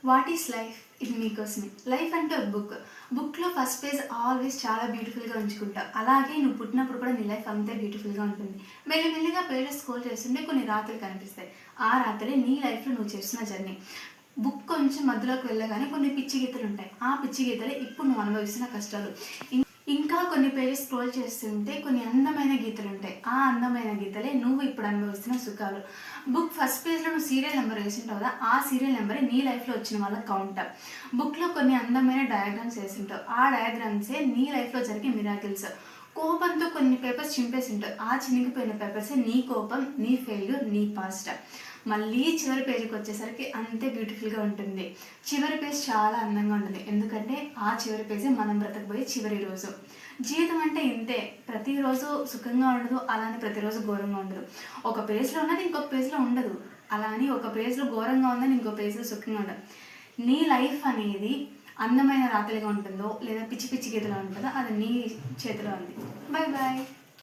What is life ఇది మీకోసమే. Life అంటే ఒక బుక్లో ఫస్ట్ పేజ్ ఆల్వేస్ చాలా బ్యూటిఫుల్గా ఉంచుకుంటావు. అలాగే నువ్వు పుట్టినప్పుడు కూడా నీ లైఫ్ అంతే బ్యూటిఫుల్గా ఉంటుంది. మెల్లిమెల్లిగా పేజెస్ స్క్రోల్ చేస్తుంటే కొన్ని రాత్రులు కనిపిస్తాయి. ఆ రాత్రి నీ లైఫ్లో నువ్వు చేస్తున్న జర్నీ. బుక్ కొంచెం మధ్యలోకి వెళ్ళగానే కొన్ని పిచ్చి గీతలు ఉంటాయి. ఆ పిచ్చి గీతలే ఇప్పుడు నువ్వు అనుభవిస్తున్న కష్టాలు. ఇంకా కొన్ని పేజెస్ స్క్రోల్ చేస్తుంటే కొన్ని అందమైన గీతలు ఉంటాయి. ఆ అందమైన గీతలే నువ్వు ఇప్పుడు అనుభవిస్తున్న సుఖాలు. బుక్ ఫస్ట్ పేజ్లో నువ్వు సీరియల్ నెంబర్ వేసింటావు కదా, ఆ సీరియల్ నెంబరే నీ లైఫ్లో వచ్చిన వాళ్ళ కౌంట్. బుక్లో కొన్ని అందమైన డయాగ్రామ్స్ వేసింటావు. ఆ డయాగ్రామ్సే నీ లైఫ్లో జరిగే మిరాకిల్స్. కోపంతో కొన్ని పేపర్స్ చింపేసి ఉంటావు. ఆ చినిగిపోయిన పేపర్సే నీ కోపం, నీ ఫెయిల్యూర్, నీ పాస్ట్. మళ్ళీ చివరి పేజీకి వచ్చేసరికి అంతే బ్యూటిఫుల్గా ఉంటుంది. చివరి పేజ్ చాలా అందంగా ఉంటుంది. ఎందుకంటే ఆ చివరి పేజీ మనం బ్రతకబోయే చివరి రోజు. జీవితం అంటే ఇంతే, ప్రతిరోజు సుఖంగా ఉండదు, అలానే ప్రతిరోజు ఘోరంగా ఉండదు. ఒక పేజ్లో ఉన్నది ఇంకొక పేజ్లో ఉండదు. అలా అని ఒక పేజ్లో ఘోరంగా ఉందని ఇంకో పేజ్లో సుఖంగా ఉండదు. నీ లైఫ్ అనేది అందమైన రాత్రిగా ఉంటుందో లేదా పిచ్చి పిచ్చి గీతలో ఉంటుందో అది నీ చేతిలో ఉంది. Bye bye.